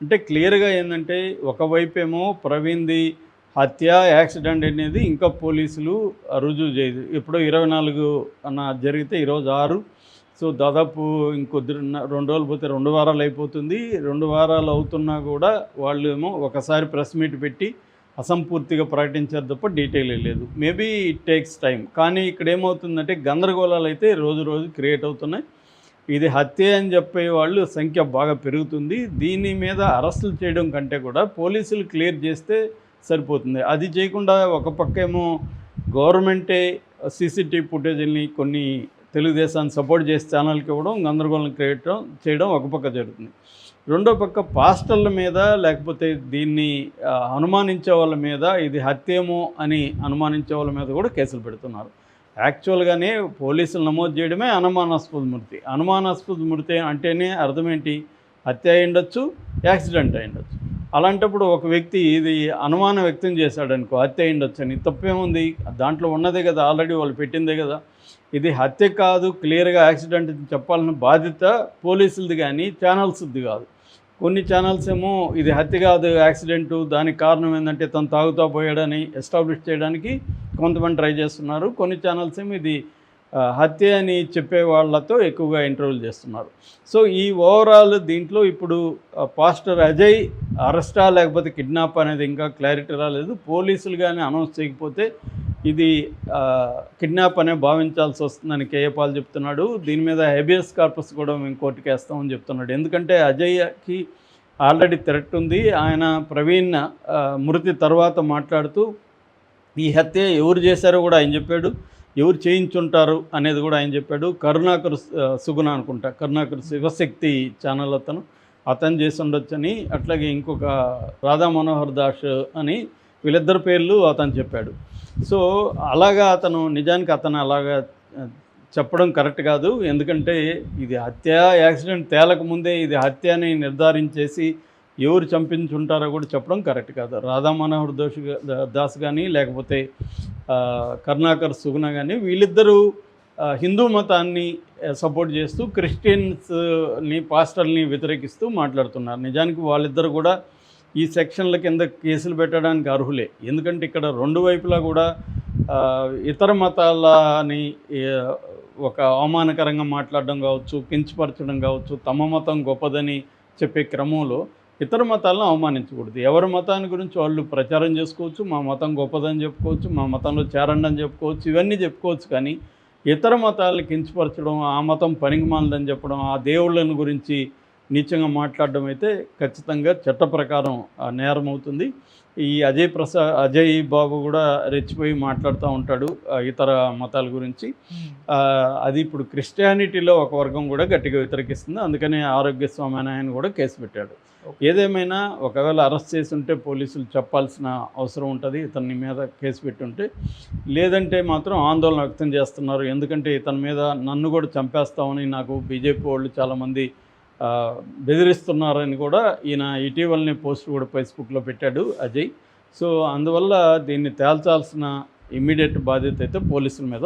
అంటే క్లియర్‌గా ఏందంటే ఒకవైపేమో ప్రవీణ్‌ది హత్య, యాక్సిడెంట్ అనేది ఇంకా పోలీసులు రుజువు చేయదు. ఎప్పుడో 24 జరిగితే ఈరోజు 6. సో, దాదాపు ఇంకొద్ది 2 రోజులు పోతే 2 వారాలు అయిపోతుంది. 2 వారాలు అవుతున్నా కూడా వాళ్ళేమో ఒకసారి ప్రెస్ మీట్ పెట్టి అసంపూర్తిగా ప్రకటించారు తప్ప డీటెయిల్ లేదు. Maybe it takes time. కానీ ఇక్కడ ఏమవుతుందంటే గందరగోళాలు అయితే రోజు రోజు క్రియేట్ అవుతున్నాయి. ఇది హత్య అని చెప్పే వాళ్ళు సంఖ్య బాగా పెరుగుతుంది. దీని మీద అరెస్టులు చేయడం కంటే కూడా పోలీసులు క్లియర్ చేస్తే సరిపోతుంది. అది చేయకుండా ఒక పక్కేమో గవర్నమెంటే సీసీటీవీ ఫుటేజ్‌ని కొన్ని తెలుగుదేశాన్ని సపోర్ట్ చేసే ఛానల్‌కి ఇవ్వడం, గందరగోళం క్రియేట్ చేయడం ఒక పక్క జరుగుతుంది. రెండో పక్క పాస్టర్ల మీద లేకపోతే దీన్ని అనుమానించే వాళ్ళ మీద ఇది హత్యేమో అని అనుమానించే వాళ్ళ మీద కూడా కేసులు పెడుతున్నారు. యాక్చువల్‌గానే పోలీసులు నమోదు చేయడమే అనుమానాస్పద మృతి. అనుమానాస్పద మృతి అంటేనే అర్థం ఏంటి? హత్య అయ్యుండొచ్చు, యాక్సిడెంట్ అయ్యుండొచ్చు. అలాంటప్పుడు ఒక వ్యక్తి ఇది అనుమానం వ్యక్తం చేశాడనుకో హత్య అయ్యుండొచ్చు అని, తప్పేముంది? దాంట్లో ఉన్నదే కదా, ఆల్రెడీ వాళ్ళు పెట్టిందే కదా. ఇది హత్య కాదు, క్లియర్‌గా యాక్సిడెంట్ చెప్పాలన్న బాధ్యత పోలీసులది కానీ ఛానల్స్‌ది కాదు. కొన్ని ఛానల్స్ ఏమో ఇది హత్య కాదు, యాక్సిడెంటు, దానికి కారణం ఏంటంటే తను తాగుతా పోయాడని ఎస్టాబ్లిష్ చేయడానికి కొంతమంది ట్రై చేస్తున్నారు. కొన్ని ఛానల్స్ ఏమో ఇది హత్య అని చెప్పే వాళ్ళతో ఎక్కువగా ఇంటర్వ్యూలు చేస్తున్నారు. సో ఈ ఓవరాల్ దీంట్లో ఇప్పుడు పాస్టర్ అజయ్ అరెస్టా లేకపోతే కిడ్నాప్ అనేది ఇంకా క్లారిటీ రాలేదు. పోలీసులు కానీ అనౌన్స్ చేయకపోతే ఇది కిడ్నాప్ అనే భావించాల్సి వస్తుందని కేఏ పాల్ చెప్తున్నాడు. దీని మీద హెబియస్ కార్పస్ కూడా మేము కోర్టుకి వేస్తామని చెప్తున్నాడు. ఎందుకంటే అజయ్కి ఆల్రెడీ థ్రెట్ ఉంది. ఆయన ప్రవీణ్ మృతి తర్వాత మాట్లాడుతూ ఈ హత్య ఎవరు చేశారో కూడా ఆయన చెప్పాడు, ఎవరు చేయించుంటారు అనేది కూడా ఆయన చెప్పాడు. కరుణాకర్ సుగుణ అనుకుంటా, కరుణాకర్ శివశక్తి ఛానల్ అతను చేసి ఉండొచ్చని, అట్లాగే ఇంకొక రాధా మనోహర్ దాస్ అని వీళ్ళిద్దరు పేర్లు అతను చెప్పాడు. సో అలాగా నిజానికి అతను అలాగా చెప్పడం కరెక్ట్ కాదు. ఎందుకంటే ఇది హత్య యాక్సిడెంట్ తేలకముందే ఇది హత్య అని నిర్ధారించేసి ఎవరు చంపించుంటారో కూడా చెప్పడం కరెక్ట్ కాదు. రాధా మనోహర్ దాస్ కానీ లేకపోతే కరుణాకర్ సుగుణ కానీ వీళ్ళిద్దరూ హిందూ మతాన్ని సపోర్ట్ చేస్తూ క్రిస్టియన్స్ని పాస్టర్ని వ్యతిరేకిస్తూ మాట్లాడుతున్నారు. నిజానికి వాళ్ళిద్దరు కూడా ఈ సెక్షన్ల కింద కేసులు పెట్టడానికి అర్హులే. ఎందుకంటే ఇక్కడ రెండు వైపులా కూడా ఇతర మతాలని ఒక అవమానకరంగా మాట్లాడడం కావచ్చు, కించపరచడం కావచ్చు, తమ మతం గొప్పదని చెప్పే క్రమంలో ఇతర మతాలను అవమానించకూడదు. ఎవరి మతాన్ని గురించి వాళ్ళు ప్రచారం చేసుకోవచ్చు, మా మతం గొప్పదని చెప్పుకోవచ్చు, మా మతంలో చేరండి అని చెప్పుకోవచ్చు, ఇవన్నీ చెప్పుకోవచ్చు. కానీ ఇతర మతాలను కించపరచడం, ఆ మతం పనికిమాలదని చెప్పడం, ఆ దేవుళ్ళని గురించి నీచంగా మాట్లాడడం అయితే ఖచ్చితంగా చట్ట ప్రకారం నేరం అవుతుంది. ఈ అజయ్ బాబు కూడా రెచ్చిపోయి మాట్లాడుతూ ఉంటాడు ఇతర మతాల గురించి. అది ఇప్పుడు క్రిస్టియానిటీలో ఒక వర్గం కూడా గట్టిగా వ్యతిరేకిస్తుంది. అందుకనే ఆరోగ్యస్వామి అని ఆయన కూడా కేసు పెట్టాడు. ఏదేమైనా ఒకవేళ అరెస్ట్ చేసి ఉంటే పోలీసులు చెప్పాల్సిన అవసరం ఉంటుంది, ఇతని మీద కేసు పెట్టుంటే. లేదంటే మాత్రం ఆందోళన వ్యక్తం చేస్తున్నారు. ఎందుకంటే ఇతని మీద నన్ను కూడా చంపేస్తామని నాకు బీజేపీ వాళ్ళు చాలామంది బెదిరిస్తున్నారని కూడా ఈయన ఇటీవలనే పోస్ట్ కూడా ఫేస్బుక్లో పెట్టాడు అజయ్. సో అందువల్ల దీన్ని తేల్చాల్సిన ఇమ్మీడియట్ బాధ్యత అయితే పోలీసుల మీద